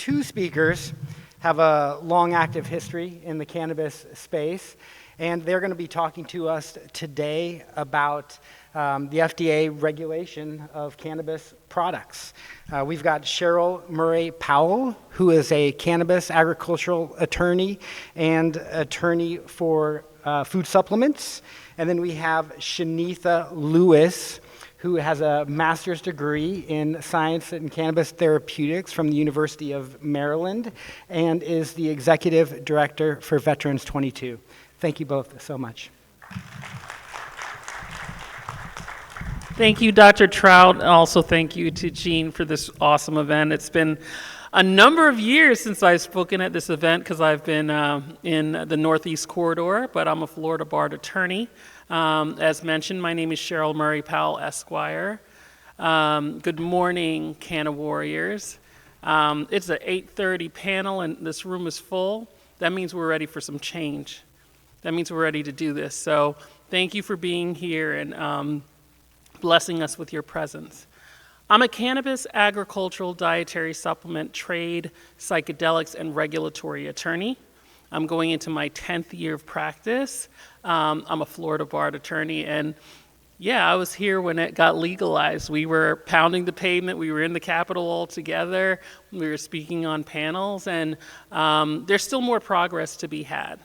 two speakers have a long active history in the cannabis space, and they're going to be talking to us today about the FDA regulation of cannabis products. We've got Scheril Murray Powell, who is a cannabis agricultural attorney and attorney for food supplements. And then we have Shanetha Lewis, who has a master's degree in science and cannabis therapeutics from the University of Maryland and is the executive director for Veterans 22. Thank you both so much. Thank you, Dr. Trout, and also thank you to Gene for this awesome event. It's been a number of years since I've spoken at this event because I've been in the Northeast Corridor, but I'm a Florida barred attorney. As mentioned, my name is Scheril Murray Powell, Esquire. Good morning, Canna Warriors. It's an 8:30 panel and this room is full. That means we're ready for some change. That means we're ready to do this. So thank you for being here and blessing us with your presence. I'm a cannabis agricultural dietary supplement trade, psychedelics, and regulatory attorney. I'm going into my 10th year of practice. I'm a Florida barred attorney, and yeah, I was here when it got legalized. We were pounding the pavement. We were in the Capitol all together. We were speaking on panels, and there's still more progress to be had.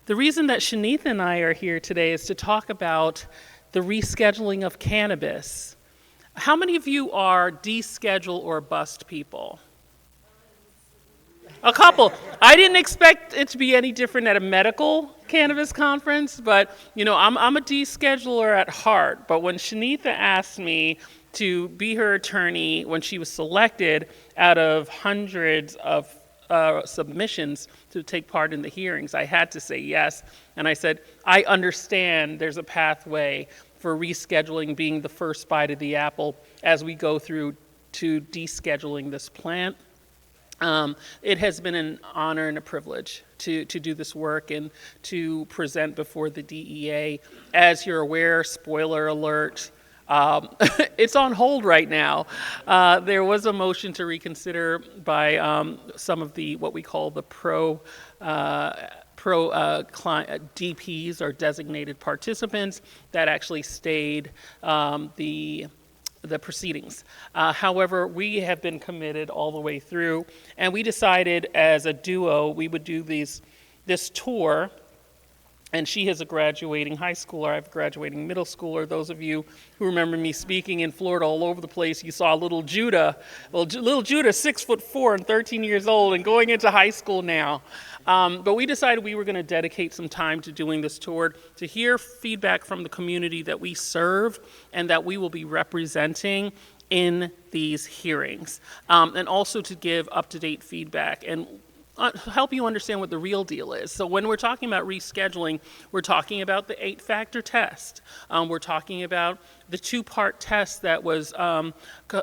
The reason that Shanetha and I are here today is to talk about the rescheduling of cannabis. How many of you are deschedule or bust people? A couple. I didn't expect it to be any different at a medical cannabis conference, but you know, I'm a descheduler at heart. But when Shanetha asked me to be her attorney when she was selected out of hundreds of submissions to take part in the hearings, I had to say yes. And I said, I understand there's a pathway for rescheduling being the first bite of the apple as we go through to descheduling this plant. It has been an honor and a privilege to do this work and to present before the DEA. As you're aware, spoiler alert, it's on hold right now. There was a motion to reconsider by some of the what we call the pro DPs or designated participants that actually stayed the proceedings. However, we have been committed all the way through, and we decided as a duo we would do this tour. And she is a graduating high schooler, I have a graduating middle schooler. Those of you who remember me speaking in Florida all over the place, you saw little Judah, 6'4" and 13 years old and going into high school now. But we decided we were going to dedicate some time to doing this tour to hear feedback from the community that we serve and that we will be representing in these hearings, and also to give up-to-date feedback and help you understand what the real deal is. So when we're talking about rescheduling, we're talking about the 8-factor test. We're talking about the 2-part test that was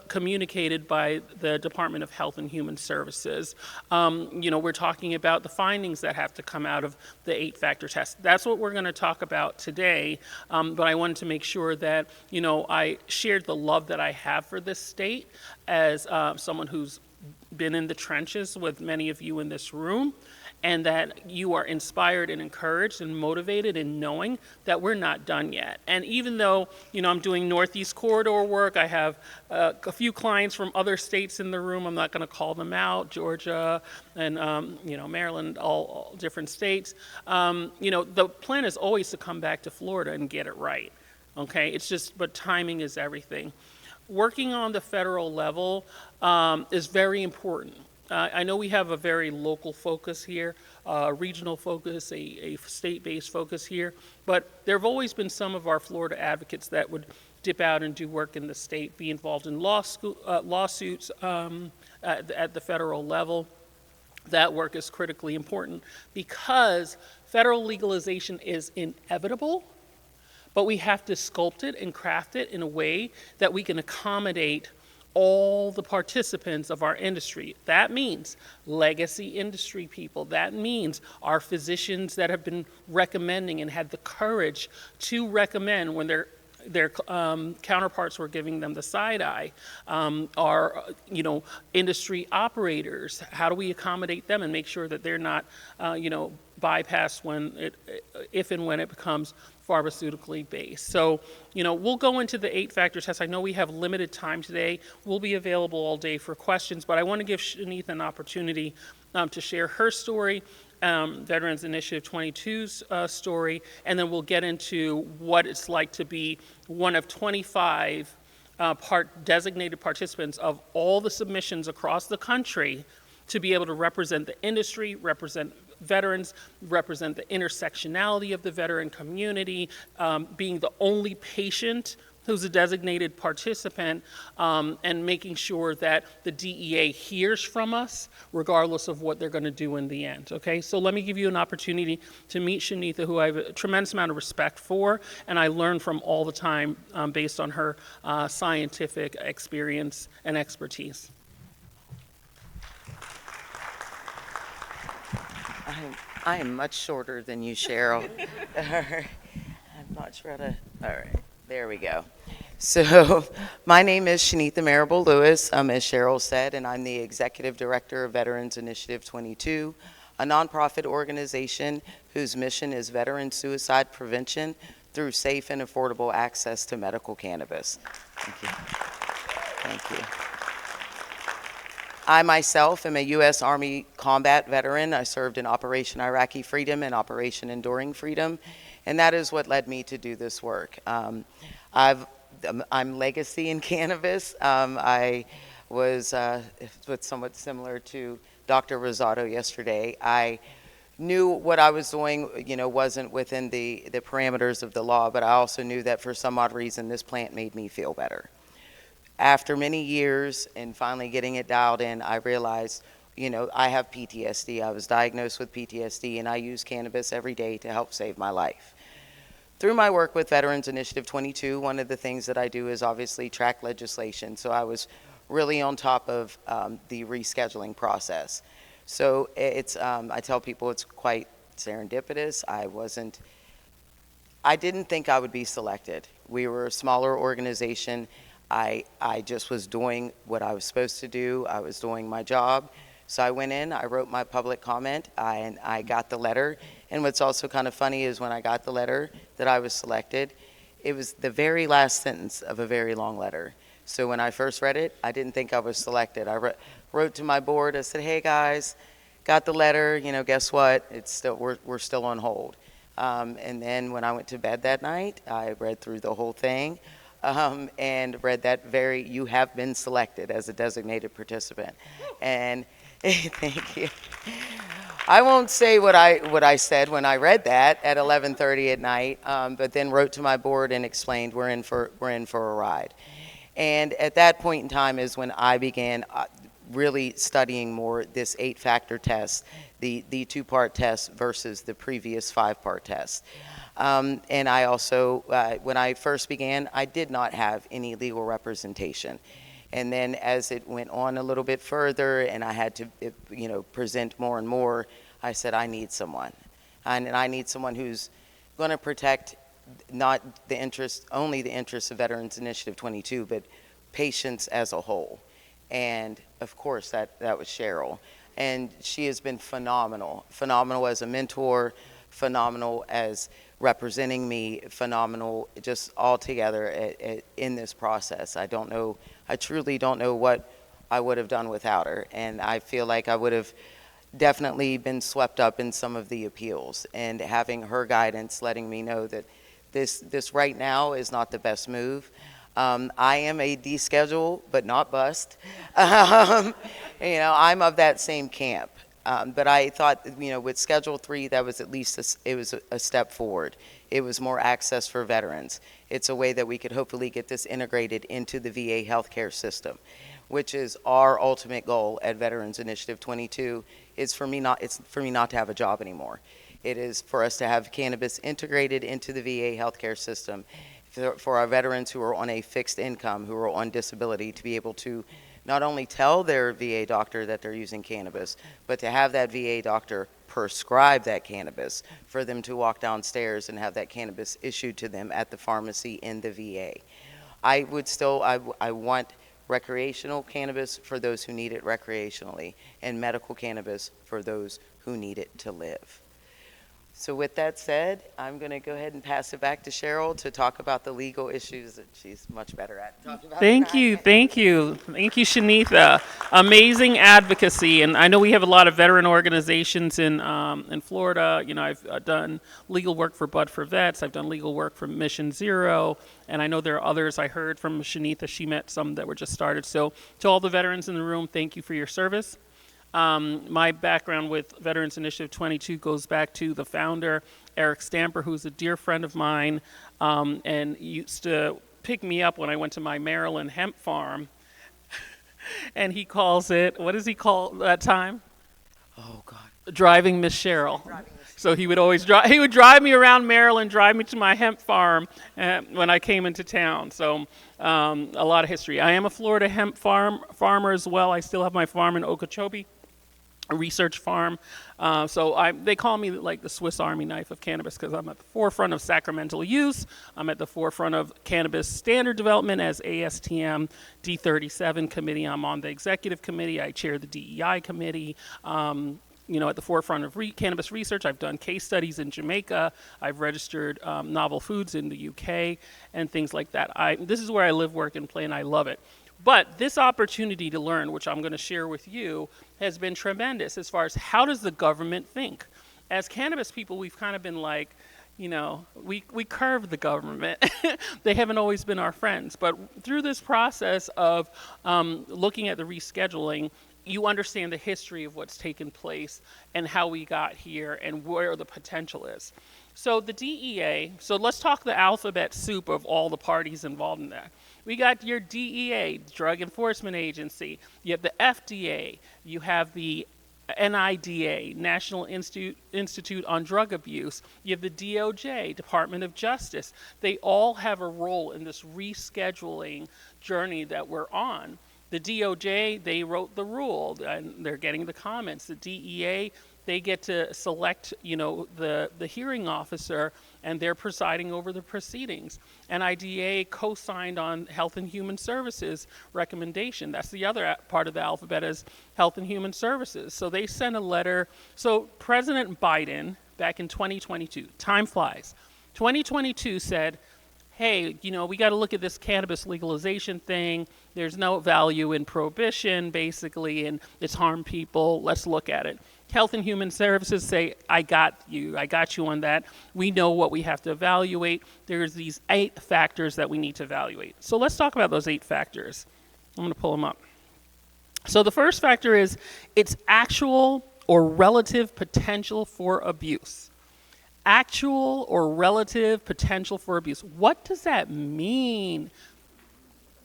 communicated by the Department of Health and Human Services. We're talking about the findings that have to come out of the 8-factor test. That's what we're going to talk about today. But I wanted to make sure that, I shared the love that I have for this state as someone who's been in the trenches with many of you in this room, and that you are inspired and encouraged and motivated in knowing that we're not done yet. And even though, I'm doing Northeast Corridor work, I have a few clients from other states in the room. I'm not going to call them out, Georgia and, Maryland, all different states. The plan is always to come back to Florida and get it right, okay? But timing is everything. Working on the federal level is very important. I know we have a very local focus here, a regional focus, a state-based focus here, but there have always been some of our Florida advocates that would dip out and do work in the state, be involved in lawsuits at the federal level. That work is critically important because federal legalization is inevitable, but we have to sculpt it and craft it in a way that we can accommodate all the participants of our industry. That means legacy industry people. That means our physicians that have been recommending and had the courage to recommend when they're their counterparts were giving them the side eye. Our, industry operators, how do we accommodate them and make sure that they're not, bypassed if and when it becomes pharmaceutically based. So, we'll go into the 8-factor test. I know we have limited time today. We'll be available all day for questions, but I want to give Shanetha an opportunity to share her story, Veterans Initiative 22's story, and then we'll get into what it's like to be one of 25 designated participants of all the submissions across the country to be able to represent the industry, represent veterans, represent the intersectionality of the veteran community, being the only patient who's a designated participant, and making sure that the DEA hears from us, regardless of what they're going to do in the end. Okay, so let me give you an opportunity to meet Shanetha, who I have a tremendous amount of respect for, and I learn from all the time based on her scientific experience and expertise. I am much shorter than you, Scheril. I'm not sure how to. All right, there we go. So, my name is Shanetha Marable-Lewis, as Scheril said, and I'm the Executive Director of Veterans Initiative 22, a nonprofit organization whose mission is veteran suicide prevention through safe and affordable access to medical cannabis. Thank you. Thank you. I myself am a U.S. Army combat veteran. I served in Operation Iraqi Freedom and Operation Enduring Freedom, and that is what led me to do this work. I'm legacy in cannabis. I was somewhat similar to Dr. Rosado yesterday. I knew what I was doing, wasn't within the parameters of the law, but I also knew that for some odd reason this plant made me feel better. After many years and finally getting it dialed in, I realized, I have PTSD. I was diagnosed with PTSD, and I use cannabis every day to help save my life. Through my work with Veterans Initiative 22, one of the things that I do is obviously track legislation. So I was really on top of the rescheduling process. So I tell people it's quite serendipitous. I didn't think I would be selected. We were a smaller organization. I just was doing what I was supposed to do. I was doing my job. So I went in, I wrote my public comment, and I got the letter. And what's also kind of funny is when I got the letter that I was selected, it was the very last sentence of a very long letter. So when I first read it, I didn't think I was selected. I wrote to my board, I said, hey guys, got the letter, guess what? We're still on hold. And then when I went to bed that night, I read through the whole thing. And read that you have been selected as a designated participant. And thank you. I won't say what I said when I read that at 11:30 at night, but then wrote to my board and explained we're in for a ride. And at that point in time is when I began really studying more this 8-factor test, the 2-part test versus the previous 5-part test. And I also, when I first began, I did not have any legal representation. And then as it went on a little bit further and I had to, present more and more, I said, I need someone. And I need someone who's going to protect not only the interests of Veterans Initiative 22, but patients as a whole. And of course, that was Scheril. And she has been phenomenal as a mentor, phenomenal as representing me, phenomenal just all together in this process. I truly don't know what I would have done without her. And I feel like I would have definitely been swept up in some of the appeals, and having her guidance, letting me know that this right now is not the best move. I am a deschedule, but not bust. I'm of that same camp. But I thought, with Schedule 3, that was at least it was a step forward. It was more access for veterans. It's a way that we could hopefully get this integrated into the VA healthcare system, which is our ultimate goal at Veterans Initiative 22. It's for me not to have a job anymore. It is for us to have cannabis integrated into the VA healthcare system for our veterans who are on a fixed income, who are on disability, to be able to not only tell their VA doctor that they're using cannabis, but to have that VA doctor prescribe that cannabis for them to walk downstairs and have that cannabis issued to them at the pharmacy in the VA. I want recreational cannabis for those who need it recreationally, and medical cannabis for those who need it to live. So with that said, I'm going to go ahead and pass it back to Scheril to talk about the legal issues that she's much better at talking about. Thank you, Shanetha. Amazing advocacy, and I know we have a lot of veteran organizations in Florida. You know, I've done legal work for Bud for Vets. I've done legal work for Mission Zero, and I know there are others. I heard from Shanetha; she met some that were just started. So, to all the veterans in the room, thank you for your service. My background with Veterans Initiative 22 goes back to the founder, Eric Stamper, who's a dear friend of mine, and used to pick me up when I went to my Maryland hemp farm. And he calls it, what does he call that time? Oh, God. Driving Miss Scheril. So he would always drive me around Maryland, drive me to my hemp farm when I came into town. So a lot of history. I am a Florida hemp farmer as well. I still have my farm in Okeechobee, a research farm. They call me like the Swiss Army knife of cannabis because I'm at the forefront of sacramental use. I'm at the forefront of cannabis standard development as ASTM D37 committee. I'm on the executive committee. I chair the DEI committee. At the forefront of cannabis research. I've done case studies in Jamaica. I've registered novel foods in the UK and things like that. This is where I live, work, and play, and I love it. But this opportunity to learn, which I'm going to share with you, has been tremendous as far as how does the government think? As cannabis people, we've kind of been like, we curve the government. They haven't always been our friends. But through this process of looking at the rescheduling, you understand the history of what's taken place and how we got here and where the potential is. So the DEA, so let's talk the alphabet soup of all the parties involved in that. We got your DEA, Drug Enforcement Agency. You have the FDA. You have the NIDA, National Institute on Drug Abuse. You have the DOJ, Department of Justice. They all have a role in this rescheduling journey that we're on. The DOJ, they wrote the rule, and they're getting the comments. The DEA, they get to select, the hearing officer, and they're presiding over the proceedings. NIDA co-signed on Health and Human Services recommendation. That's the other part of the alphabet is Health and Human Services. So they sent a letter. So President Biden, back in 2022, time flies, 2022 said, hey, we got to look at this cannabis legalization thing. There's no value in prohibition, basically, and it's harmed people. Let's look at it. Health and Human Services say, I got you on that. We know what we have to evaluate. There's these 8 factors that we need to evaluate. So let's talk about those 8 factors. I'm going to pull them up. So the first factor is its actual or relative potential for abuse. Actual or relative potential for abuse. What does that mean?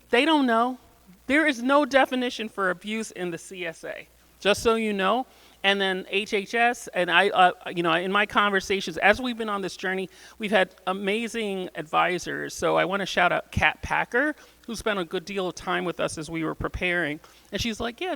They don't know. There is no definition for abuse in the CSA, just so you know. And then HHS, and I, in my conversations, as we've been on this journey, we've had amazing advisors. So I want to shout out Kat Packer, who spent a good deal of time with us as we were preparing. And she's like, yeah,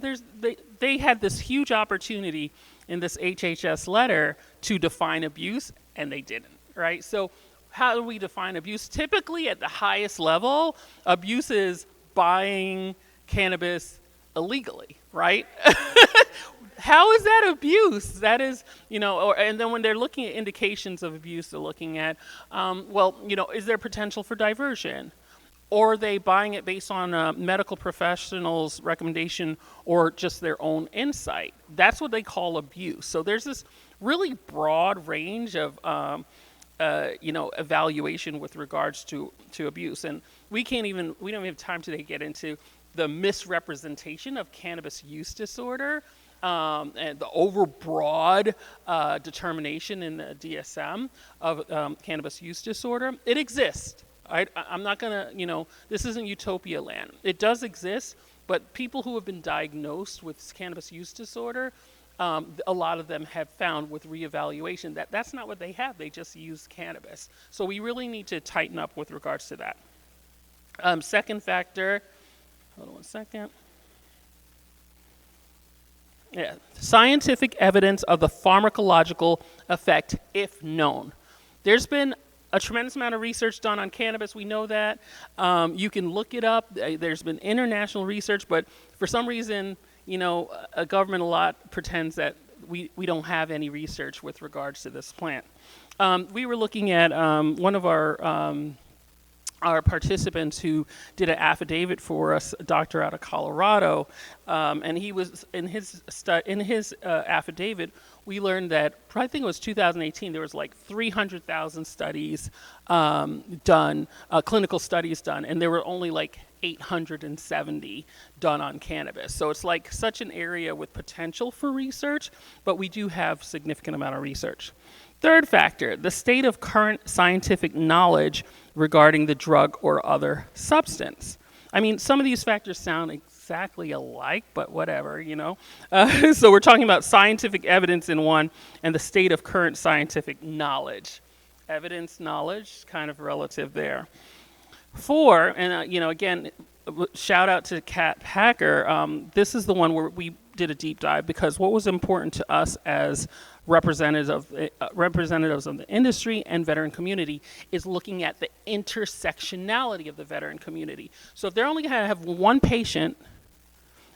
they had this huge opportunity in this HHS letter to define abuse, and they didn't, right? So how do we define abuse? Typically at the highest level, abuse is buying cannabis illegally, right? How is that abuse? That is, and then when they're looking at indications of abuse, they're looking at, is there potential for diversion? Or are they buying it based on a medical professional's recommendation or just their own insight? That's what they call abuse. So there's this really broad range of, evaluation with regards to abuse. And we don't even have time today to get into the misrepresentation of cannabis use disorder and the overbroad determination in the DSM of cannabis use disorder. It exists. I'm not going to, this isn't utopia land. It does exist, but people who have been diagnosed with cannabis use disorder, a lot of them have found with reevaluation that that's not what they have. They just use cannabis. So we really need to tighten up with regards to that. Second factor, hold on one second. Yeah. Scientific evidence of the pharmacological effect, if known. There's been a tremendous amount of research done on cannabis. We know that. You can look it up. There's been international research, but for some reason, a government a lot pretends that we don't have any research with regards to this plant. We were looking at one of our participants who did an affidavit for us, a doctor out of Colorado, and he was in his affidavit. We learned that I think it was 2018. There was like 300,000 studies done, clinical studies done, and there were only like 870 done on cannabis. So it's like such an area with potential for research, but we do have significant amount of research. Third factor, the state of current scientific knowledge regarding the drug or other substance. I mean, some of these factors sound exactly alike, but whatever, So we're talking about scientific evidence in one and the state of current scientific knowledge. Evidence, knowledge, kind of relative there. 4, and again, shout out to Kat Packer. This is the one where we did a deep dive because what was important to us as representatives of the industry and veteran community is looking at the intersectionality of the veteran community. So if they're only going to have one patient,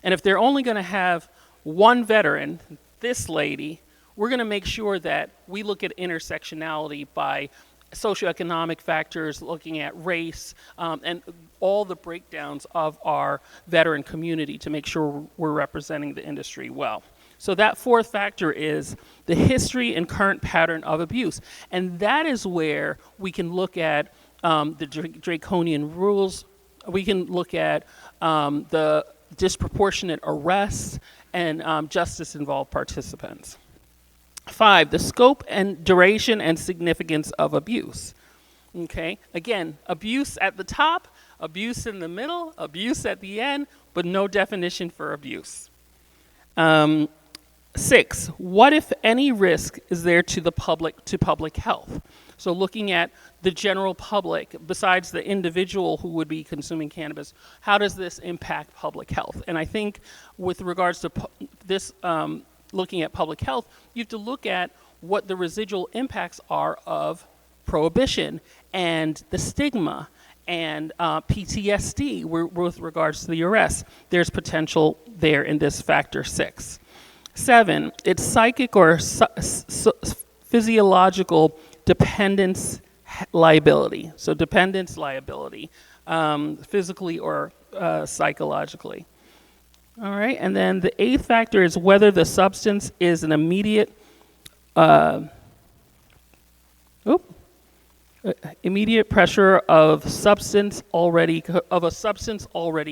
and if they're only going to have one veteran, this lady, we're going to make sure that we look at intersectionality by socioeconomic factors, looking at race, and all the breakdowns of our veteran community to make sure we're representing the industry well. So that 4th factor is the history and current pattern of abuse. And that is where we can look at the draconian rules. We can look at the disproportionate arrests and justice-involved participants. 5, the scope and duration and significance of abuse. Okay, again, abuse at the top, abuse in the middle, abuse at the end, but no definition for abuse. 6, what if any risk is there to public health? So looking at the general public, besides the individual who would be consuming cannabis, how does this impact public health? And I think with regards to this, looking at public health, you have to look at what the residual impacts are of prohibition and the stigma and PTSD with regards to the arrest. There's potential there in this factor 6. 7, it's psychic or physiological dependence liability. So dependence liability, physically or psychologically. All right, and then the 8th factor is whether the substance is an immediate pressure of a substance already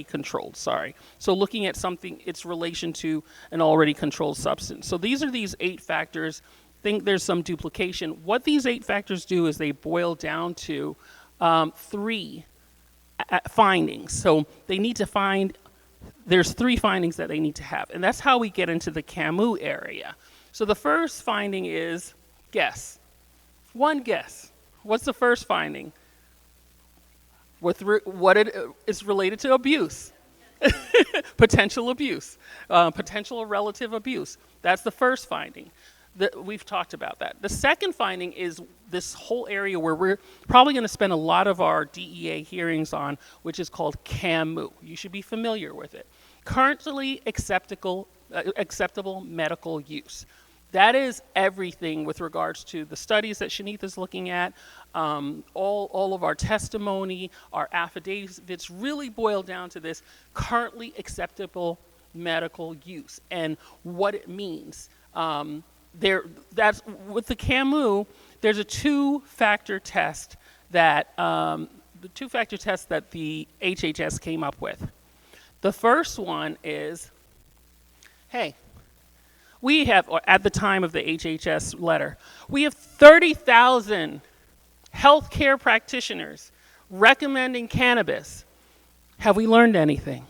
controlled. So looking at something, its relation to an already controlled substance. So these are these 8 factors. Think there's some duplication. What these 8 factors do is they boil down to 3 findings. So they need to find. There's 3 findings that they need to have, and that's how we get into the CAMU area. So the first finding is guess. One guess. What's the first finding? What it is related to abuse. Potential abuse. Potential or relative abuse. That's the first finding. We've talked about that. The second finding is this whole area where we're probably going to spend a lot of our DEA hearings on, which is called CAMU. You should be familiar with it. Currently acceptable medical use. That is everything with regards to the studies that Shanetha is looking at. All of our testimony, our affidavits really boil down to this currently acceptable medical use and what it means. That's with the CAMU. There's a 2-factor test that the HHS came up with. The first one is, hey, we have, or at the time of the HHS letter, we have 30,000 healthcare practitioners recommending cannabis. Have we learned anything?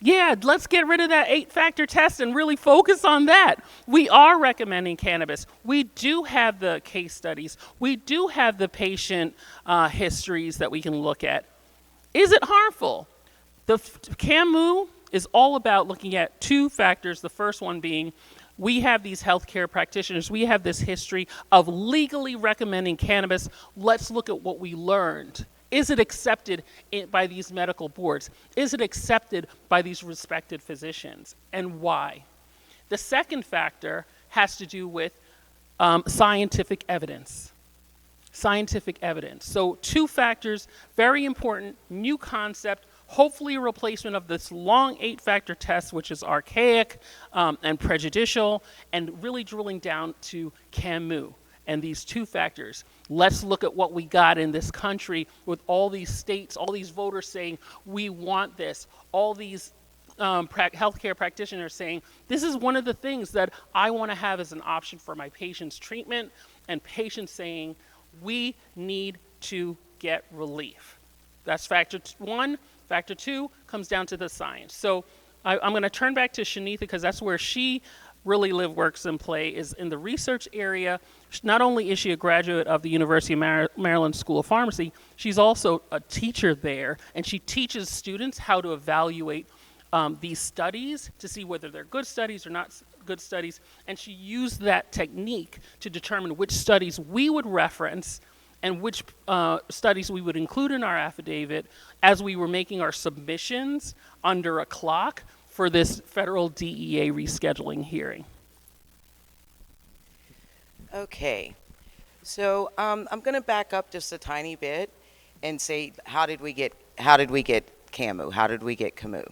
Yeah, let's get rid of that 8-factor test and really focus on that. We are recommending cannabis. We do have the case studies. We do have the patient histories that we can look at. Is it harmful? The CAMU is all about looking at two factors. The first one being, we have these healthcare practitioners, we have this history of legally recommending cannabis. Let's look at what we learned. Is it accepted by these medical boards? Is it accepted by these respected physicians? And why? The second factor has to do with scientific evidence. Scientific evidence. So two factors, very important, new concept, hopefully a replacement of this long 8-factor test, which is archaic and prejudicial, and really drilling down to CAMU and these two factors. Let's look at what we got in this country with all these states, all these voters saying, we want this, all these healthcare practitioners saying, this is one of the things that I want to have as an option for my patient's treatment, and patients saying, we need to get relief. That's factor one. Factor two comes down to the science. So I'm going to turn back to Shanetha, because that's where she really lives, works, and play, is in the research area. Not only is she a graduate of the University of Maryland School of Pharmacy, she's also a teacher there, and she teaches students how to evaluate these studies to see whether they're good studies or not good studies, and she used that technique to determine which studies we would reference and which studies we would include in our affidavit as we were making our submissions under a clock for this federal DEA rescheduling hearing. Okay, so I'm going to back up just a tiny bit and say, how did we get CAMU? How did we get CAMU?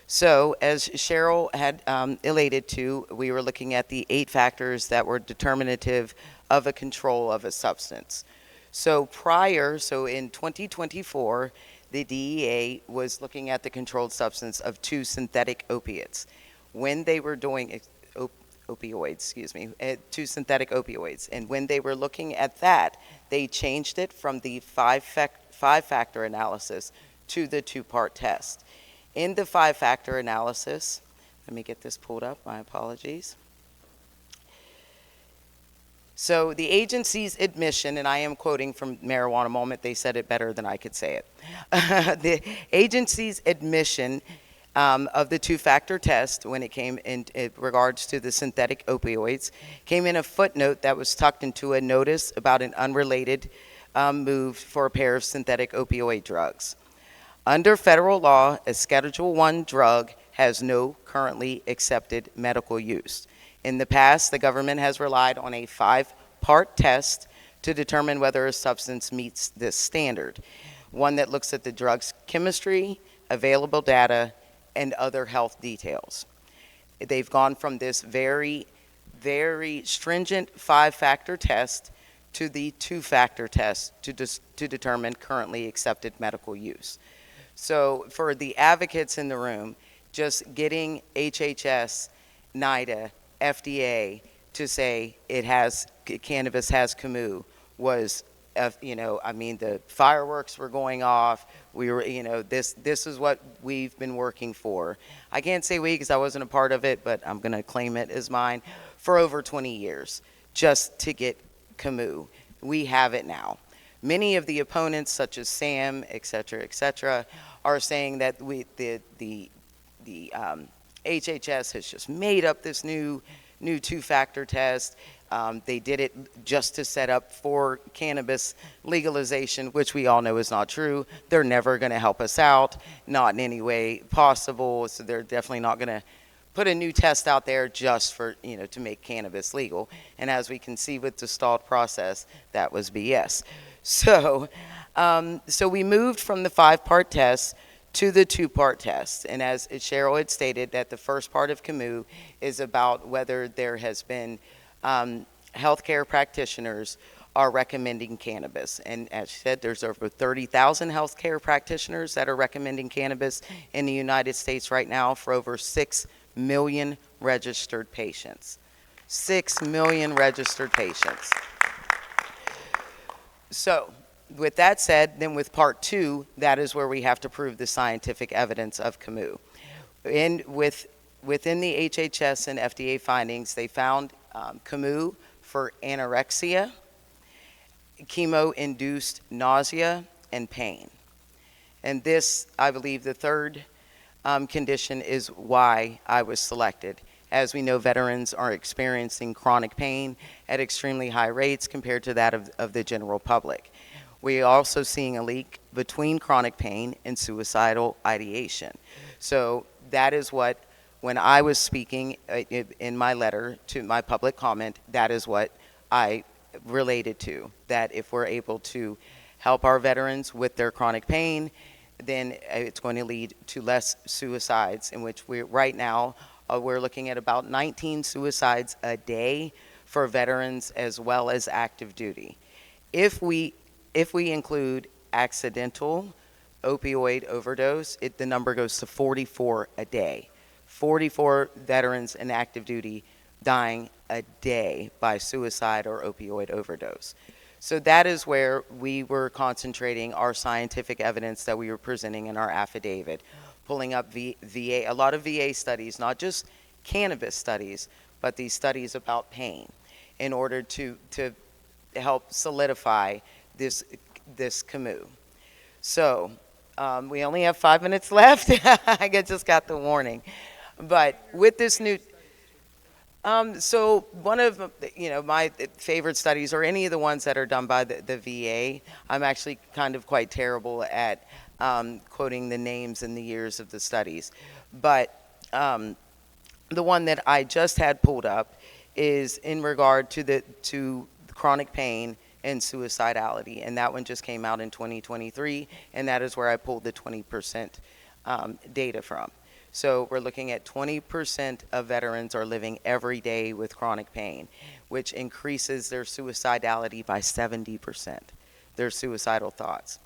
So as Scheril had elated to, we were looking at the 8 factors that were determinative of a control of a substance. So in 2024, the DEA was looking at the controlled substance of 2 synthetic opiates. When they were doing opioids, 2 synthetic opioids. And when they were looking at that, they changed it from the 5-factor analysis to the 2-part test. In the 5-factor analysis, let me get this pulled up, my apologies. So the agency's admission, and I am quoting from Marijuana Moment, they said it better than I could say it. The agency's admission of the 2-factor test, when it came in regards to the synthetic opioids, came in a footnote that was tucked into a notice about an unrelated move for a pair of synthetic opioid drugs. Under federal law, a Schedule I drug has no currently accepted medical use. In the past, the government has relied on a 5-part test to determine whether a substance meets this standard, one that looks at the drug's chemistry, available data, and other health details. They've gone from this very, very stringent 5-factor test to the 2-factor test to determine currently accepted medical use. So for the advocates in the room, just getting HHS, NIDA, FDA to say cannabis has CAMU was, the fireworks were going off. We were, this is what we've been working for. I can't say we because I wasn't a part of it, but I'm going to claim it as mine, for over 20 years, just to get CAMU. We have it now. Many of the opponents, such as Sam, et cetera, are saying that the HHS has just made up this new 2-factor test. They did it just to set up for cannabis legalization, which we all know is not true. They're never going to help us out, not in any way possible. So they're definitely not going to put a new test out there just for, to make cannabis legal. And as we can see with the stalled process, that was BS. So we moved from the 5-part test to the 2-part test. And as Scheril had stated, that the first part of CAMU is about whether there has been healthcare practitioners are recommending cannabis. And as she said, there's over 30,000 healthcare practitioners that are recommending cannabis in the United States right now for over 6 million registered patients. 6 million registered patients. So with that said, then with part 2, that is where we have to prove the scientific evidence of CAMU. And within the HHS and FDA findings, they found CAMU for anorexia, chemo-induced nausea, and pain. And this, I believe, the third condition is why I was selected. As we know, veterans are experiencing chronic pain at extremely high rates compared to that of the general public. We are also seeing a link between chronic pain and suicidal ideation. So that is what, when I was speaking in my letter to my public comment, that is what I related to, that if we're able to help our veterans with their chronic pain, then it's going to lead to less suicides, in which right now we're looking at about 19 suicides a day for veterans as well as active duty. If we include accidental opioid overdose, the number goes to 44 a day. 44 veterans in active duty dying a day by suicide or opioid overdose. So that is where we were concentrating our scientific evidence that we were presenting in our affidavit, pulling up VA, a lot of VA studies, not just cannabis studies, but these studies about pain, in order to help solidify this CAMU. So we only have 5 minutes left. I just got the warning. But with this new, so one of my favorite studies, or any of the ones that are done by the VA, I'm actually kind of quite terrible at quoting the names and the years of the studies. But the one that I just had pulled up is in regard to chronic pain and suicidality, and that one just came out in 2023, and that is where I pulled the 20% data from. So we're looking at 20% of veterans are living every day with chronic pain, which increases their suicidality by 70%, their suicidal thoughts.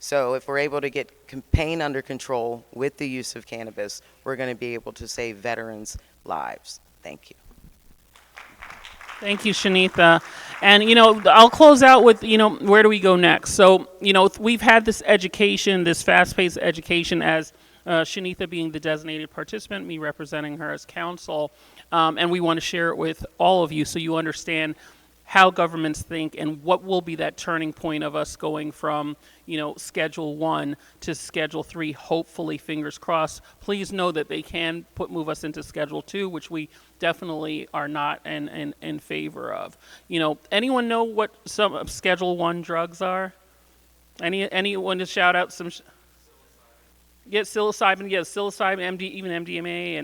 So if we're able to get pain under control with the use of cannabis, we're going to be able to save veterans' lives. Thank you. Thank you, Shanetha. And, I'll close out with, where do we go next? So, we've had this education, this fast-paced education, as Shanetha being the designated participant, me representing her as counsel, and we want to share it with all of you so you understand how governments think and what will be that turning point of us going from, Schedule 1 to Schedule 3, hopefully, fingers crossed. Please know that they can move us into Schedule 2, which we definitely are not in favor of. Anyone know what some Schedule 1 drugs are? Anyone to shout out some? Psilocybin, even MDMA,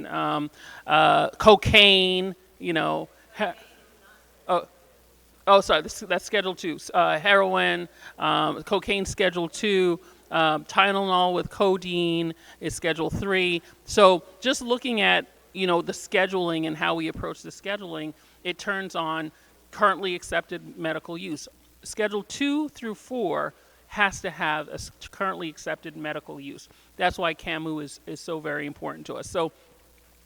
and cocaine. Sorry, that's Schedule 2. Heroin, cocaine, Schedule 2. Tylenol with codeine is Schedule 3. So just looking at the scheduling and how we approach the scheduling, it turns on currently accepted medical use. Schedule 2 through 4 has to have a currently accepted medical use. That's why CAMU is so very important to us. So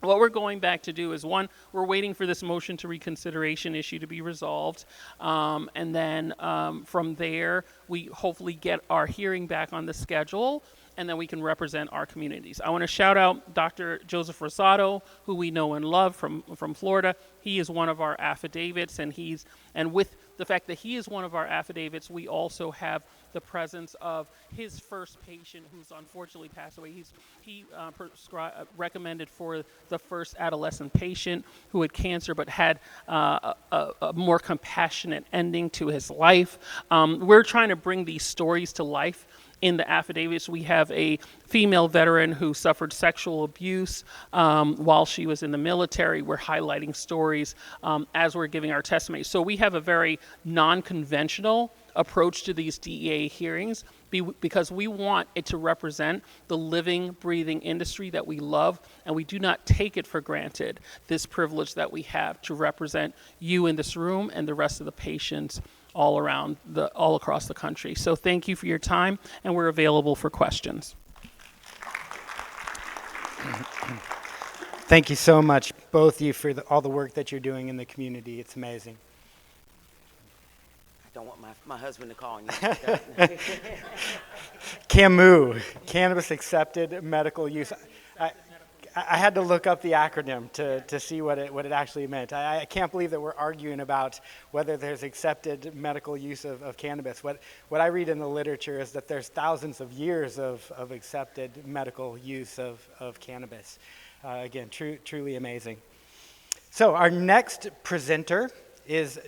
what we're going back to do is, one, we're waiting for this motion to reconsideration issue to be resolved. And then from there, we hopefully get our hearing back on the schedule, and then we can represent our communities. I want to shout out Dr. Joseph Rosado, who we know and love from Florida. He is one of our affidavits, and with the fact that he is one of our affidavits, we also have the presence of his first patient, who's unfortunately passed away. He recommended for the first adolescent patient who had cancer but had a more compassionate ending to his life. We're trying to bring these stories to life. In the affidavits, we have a female veteran who suffered sexual abuse while she was in the military. We're highlighting stories as we're giving our testimony. So we have a very non-conventional approach to these DEA hearings because we want it to represent the living, breathing industry that we love, and we do not take it for granted, this privilege that we have to represent you in this room and the rest of the patients all across the country. So thank you for your time, and we're available for questions. Thank you so much, both of you, for all the work that you're doing in the community. It's amazing. I don't want my husband to call you. CAMU, Cannabis Accepted Medical Use. I had to look up the acronym to see what it actually meant. I can't believe that we're arguing about whether there's accepted medical use of cannabis. What I read in the literature is that there's thousands of years of accepted medical use of cannabis. Again, truly amazing. So our next presenter is